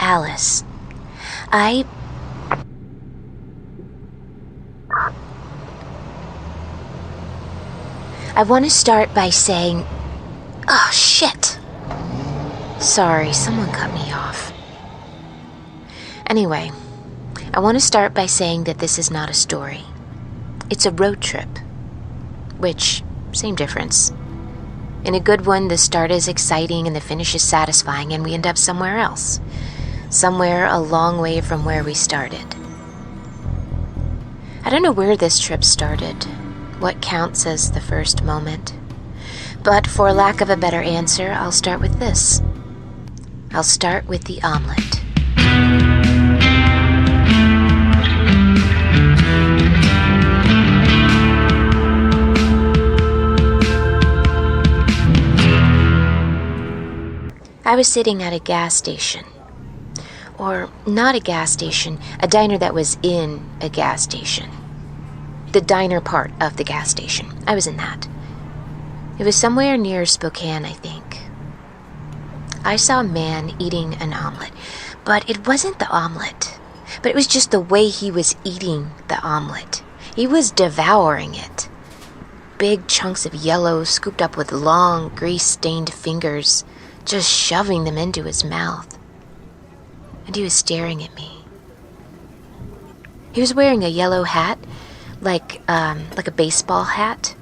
Alice, I want to start by saying, oh shit. Sorry, someone cut me off. Anyway, I want to start by saying that this is not a story. It's a road trip. Which, same difference. In a good one, the start is exciting and the finish is satisfying and we end up somewhere else. Somewhere a long way from where we started. I don't know where this trip started, what counts as the first moment. But for lack of a better answer, I'll start with this. I'll start with the omelette. I was sitting at a gas station. Or not a gas station, a diner that was in a gas station. The diner part of the gas station. I was in that. It was somewhere near Spokane, I think. I saw a man eating an omelet, but it wasn't the omelet. But it was just the way he was eating the omelet. He was devouring it. Big chunks of yellow scooped up with long, grease-stained fingers, just shoving them into his mouth. And he was staring at me. He was wearing a yellow hat, like a baseball hat.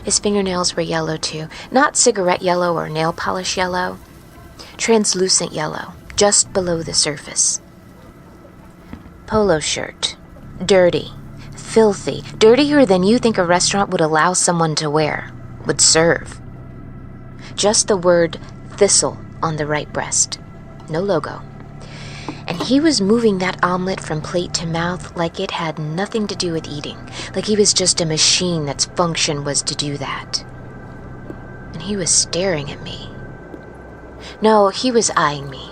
His fingernails were yellow too, not cigarette yellow or nail polish yellow, translucent yellow, just below the surface. Polo shirt, dirty, filthy, dirtier than you think a restaurant would allow someone to wear, would serve. Just the word Thistle on the right breast, no logo. And he was moving that omelet from plate to mouth like it had nothing to do with eating, like he was just a machine that's function was to do that. And he was staring at me. No, he was eyeing me.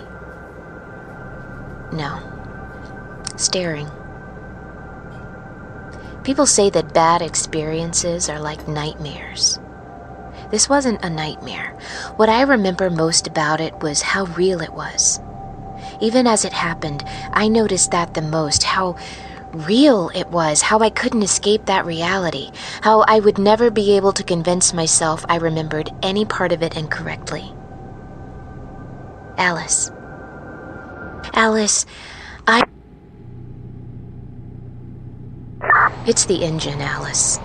No, staring. People say that bad experiences are like nightmares. This wasn't a nightmare. What I remember most about it was how real it was. Even as it happened, I noticed that the most, how real it was, how I couldn't escape that reality, how I would never be able to convince myself I remembered any part of it incorrectly. Alice, It's the engine, Alice.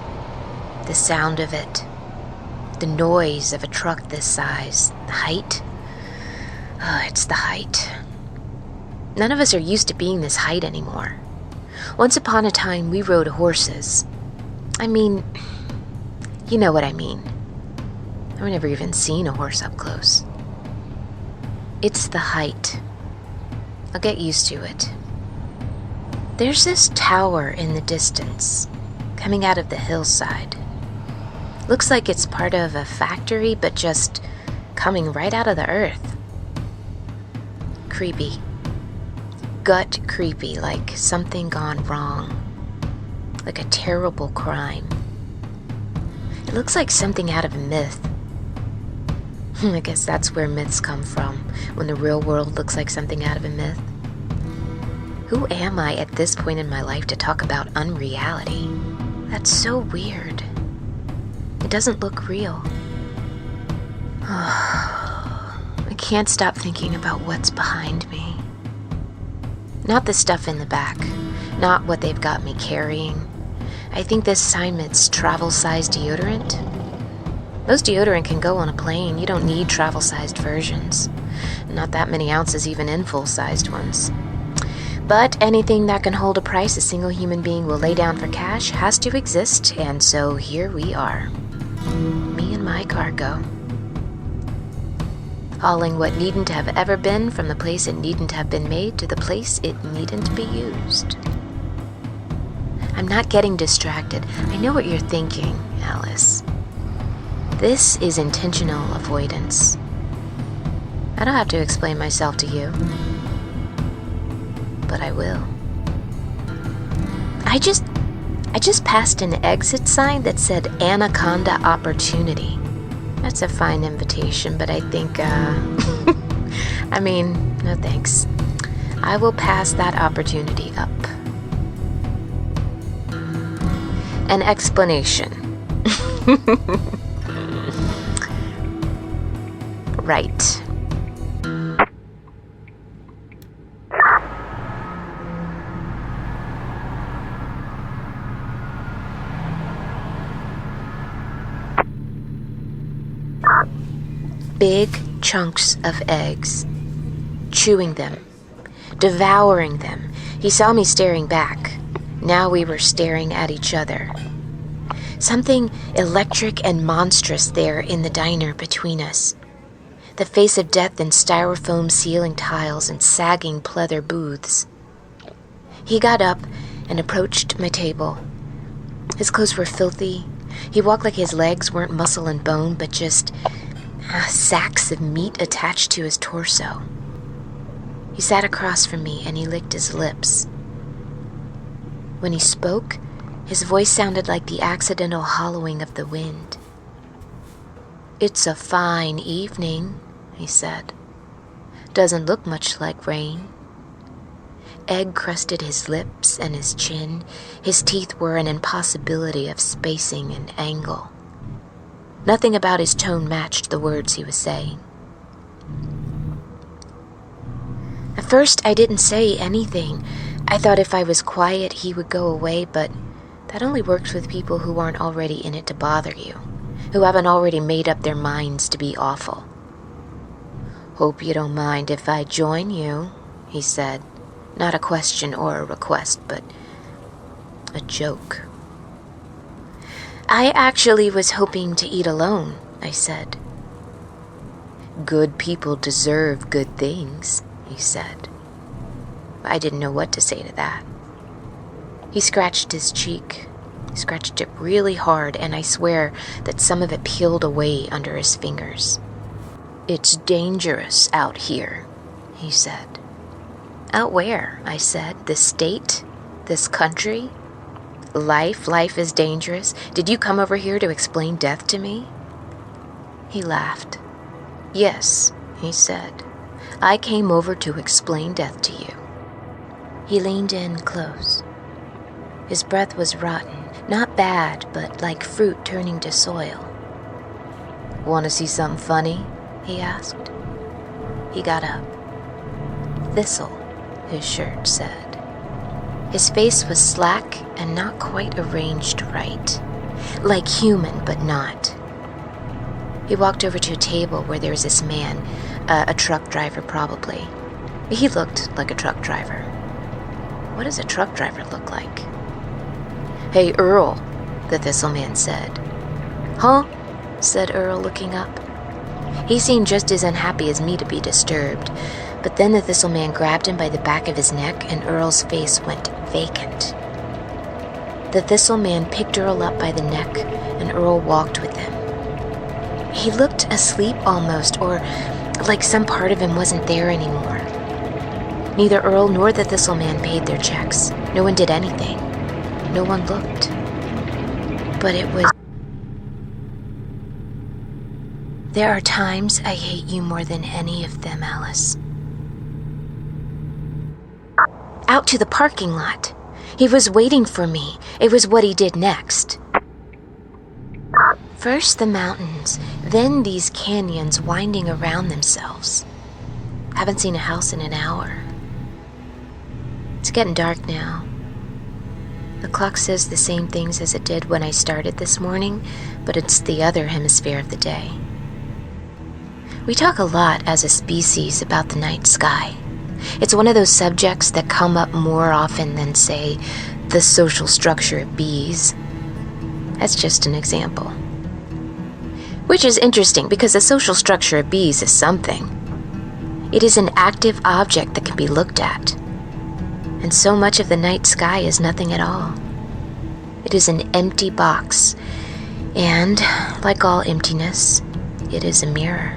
The sound of it. The noise of a truck this size. The height. It's the height. None of us are used to being this height anymore. Once upon a time, we rode horses. I mean, you know what I mean. I've never even seen a horse up close. It's the height. I'll get used to it. There's this tower in the distance, coming out of the hillside. Looks like it's part of a factory, but just coming right out of the earth. Creepy. Gut creepy, like something gone wrong. Like a terrible crime. It looks like something out of a myth. I guess that's where myths come from, when the real world looks like something out of a myth. Who am I at this point in my life to talk about unreality? That's so weird. It doesn't look real. I can't stop thinking about what's behind me. Not the stuff in the back, not what they've got me carrying. I think this time it's travel-sized deodorant. Most deodorant can go on a plane. You don't need travel-sized versions. Not that many ounces even in full-sized ones. But anything that can hold a price a single human being will lay down for cash has to exist, and so here we are. Me and my cargo. Hauling what needn't have ever been from the place it needn't have been made to the place it needn't be used. I'm not getting distracted. I know what you're thinking, Alice. This is intentional avoidance. I don't have to explain myself to you. But I will. I just passed an exit sign that said Anaconda Opportunity. That's a fine invitation, but I think, no thanks. I will pass that opportunity up. An explanation. Right. Big chunks of eggs. Chewing them. Devouring them. He saw me staring back. Now we were staring at each other. Something electric and monstrous there in the diner between us. The face of death in styrofoam ceiling tiles and sagging pleather booths. He got up and approached my table. His clothes were filthy. He walked like his legs weren't muscle and bone, but just sacks of meat attached to his torso. He sat across from me and he licked his lips. When he spoke, his voice sounded like the accidental hollowing of the wind. "It's a fine evening," he said. "Doesn't look much like rain." Egg crusted his lips and his chin. His teeth were an impossibility of spacing and angle. Nothing about his tone matched the words he was saying. At first, I didn't say anything. I thought if I was quiet, he would go away, but that only works with people who aren't already in it to bother you, who haven't already made up their minds to be awful. "Hope you don't mind if I join you," he said. Not a question or a request, but a joke. "I actually was hoping to eat alone," I said. "Good people deserve good things," he said. I didn't know what to say to that. He scratched his cheek. He scratched it really hard, and I swear that some of it peeled away under his fingers. "It's dangerous out here," he said. "Out where?" I said. "This state? This country? Life is dangerous. Did you come over here to explain death to me?" He laughed. "Yes," he said. "I came over to explain death to you." He leaned in close. His breath was rotten, not bad, but like fruit turning to soil. "Want to see something funny?" he asked. He got up. "Thistle," his shirt said. His face was slack and not quite arranged right. Like human, but not. He walked over to a table where there was this man, a truck driver probably. He looked like a truck driver. What does a truck driver look like? "Hey, Earl," the Thistle man said. "Huh?" said Earl, looking up. He seemed just as unhappy as me to be disturbed, but then the Thistle man grabbed him by the back of his neck and Earl's face went vacant. The Thistle man picked Earl up by the neck and Earl walked with him. He looked asleep almost, or like some part of him wasn't there anymore. Neither Earl nor the Thistle man paid their checks. No one did anything. No one looked. But it was... There are times I hate you more than any of them, Alice. Out to the parking lot. He was waiting for me. It was what he did next. First the mountains, then these canyons winding around themselves. Haven't seen a house in an hour. It's getting dark now. The clock says the same things as it did when I started this morning, but it's the other hemisphere of the day. We talk a lot as a species about the night sky. It's one of those subjects that come up more often than, say, the social structure of bees. That's just an example. Which is interesting because the social structure of bees is something. It is an active object that can be looked at. And so much of the night sky is nothing at all. It is an empty box. And, like all emptiness, it is a mirror.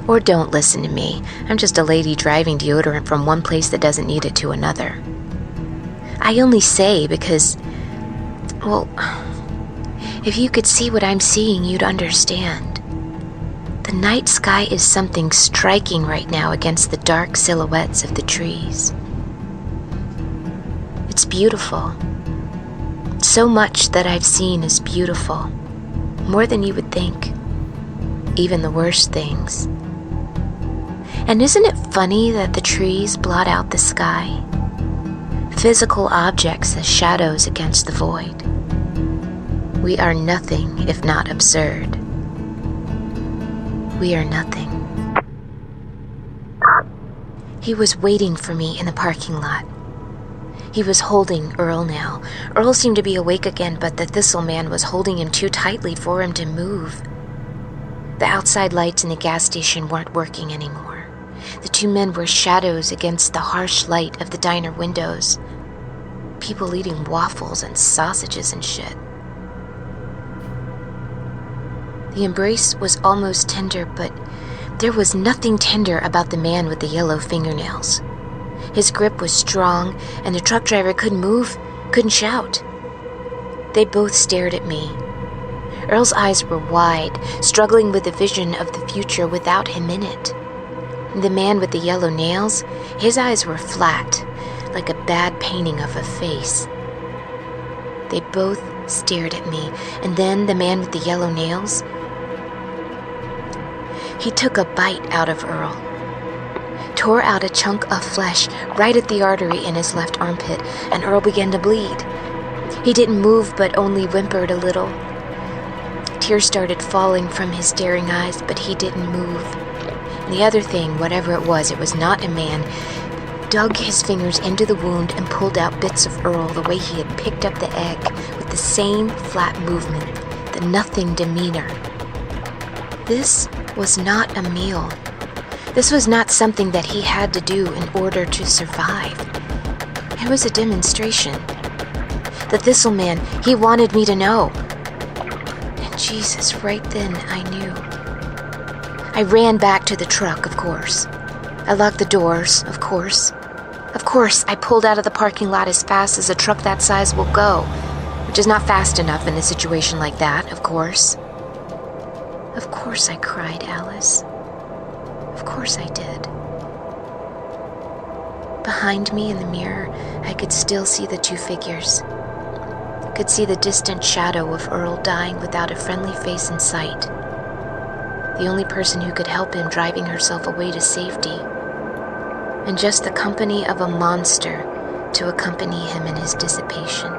Or don't listen to me. I'm just a lady driving deodorant from one place that doesn't need it to another. I only say because, well, if you could see what I'm seeing, you'd understand. The The night sky is something striking right now against the dark silhouettes of the trees. It's beautiful. So much that I've seen is beautiful, more than you would think, even the worst things. And isn't it funny that the trees blot out the sky? Physical objects as shadows against the void. We are nothing if not absurd. We are nothing. He was waiting for me in the parking lot. He was holding Earl now. Earl seemed to be awake again, but the Thistle man was holding him too tightly for him to move. The outside lights in the gas station weren't working anymore. The two men were shadows against the harsh light of the diner windows. People eating waffles and sausages and shit. The embrace was almost tender, but there was nothing tender about the man with the yellow fingernails. His grip was strong, and the truck driver couldn't move, couldn't shout. They both stared at me. Earl's eyes were wide, struggling with the vision of the future without him in it. The man with the yellow nails, his eyes were flat, like a bad painting of a face. They both stared at me, and then the man with the yellow nails, he took a bite out of Earl, tore out a chunk of flesh right at the artery in his left armpit, and Earl began to bleed. He didn't move, but only whimpered a little. Tears started falling from his staring eyes, but he didn't move. And the other thing, whatever it was not a man, dug his fingers into the wound and pulled out bits of Earl the way he had picked up the egg, with the same flat movement, the nothing demeanor. This was not a meal. This was not something that he had to do in order to survive. It was a demonstration. The Thistle man, he wanted me to know. And Jesus, right then I knew. I ran back to the truck, of course. I locked the doors, of course. Of course, I pulled out of the parking lot as fast as a truck that size will go, which is not fast enough in a situation like that, of course. Of course I cried, Alice. Of course I did. Behind me in the mirror, I could still see the two figures. I could see the distant shadow of Earl dying without a friendly face in sight. The only person who could help him driving herself away to safety. And just the company of a monster to accompany him in his dissipation.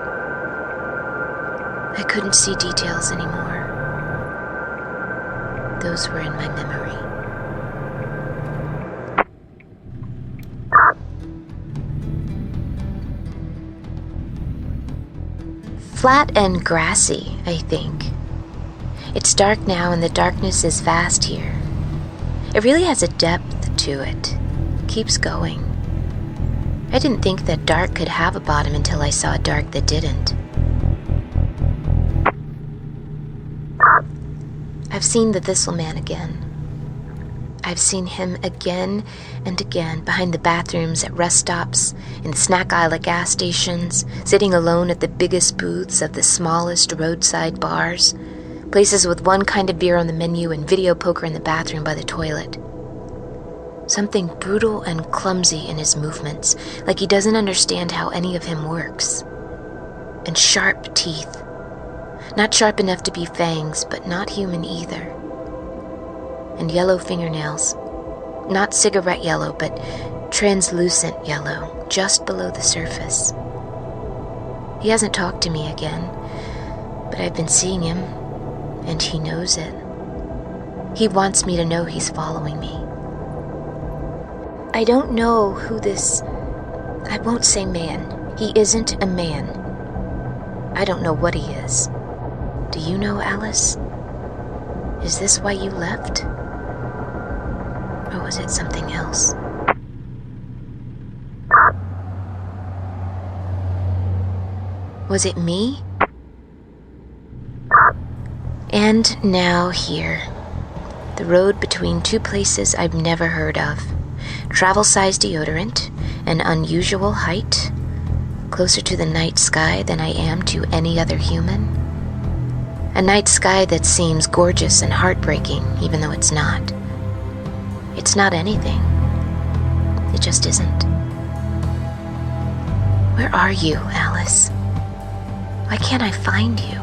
I couldn't see details anymore. Those were in my memory. Flat and grassy, I think. It's dark now and the darkness is vast here. It really has a depth to it. Keeps going. I didn't think that dark could have a bottom until I saw a dark that didn't. I've seen the Thistle man again. I've seen him again and again behind the bathrooms at rest stops, in the snack aisle at gas stations, sitting alone at the biggest booths of the smallest roadside bars, places with one kind of beer on the menu and video poker in the bathroom by the toilet. Something brutal and clumsy in his movements, like he doesn't understand how any of him works. And sharp teeth. Not sharp enough to be fangs, but not human either. And yellow fingernails. Not cigarette yellow, but translucent yellow, just below the surface. He hasn't talked to me again, but I've been seeing him, and he knows it. He wants me to know he's following me. I don't know who this... I won't say man. He isn't a man. I don't know what he is. Do you know, Alice? Is this why you left? Or was it something else? Was it me? And now here. The road between two places I've never heard of. Travel-sized deodorant, an unusual height, closer to the night sky than I am to any other human. A night sky that seems gorgeous and heartbreaking, even though it's not. It's not anything. It just isn't. Where are you, Alice? Why can't I find you?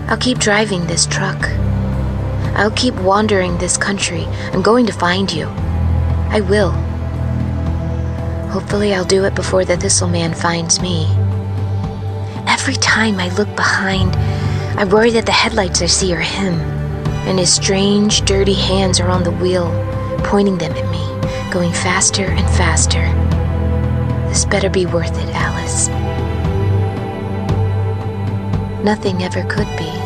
I'll keep driving this truck. I'll keep wandering this country. I'm going to find you. I will. Hopefully I'll do it before the Thistle man finds me. Every time I look behind, I worry that the headlights I see are him, and his strange, dirty hands are on the wheel, pointing them at me, going faster and faster. This better be worth it, Alice. Nothing ever could be.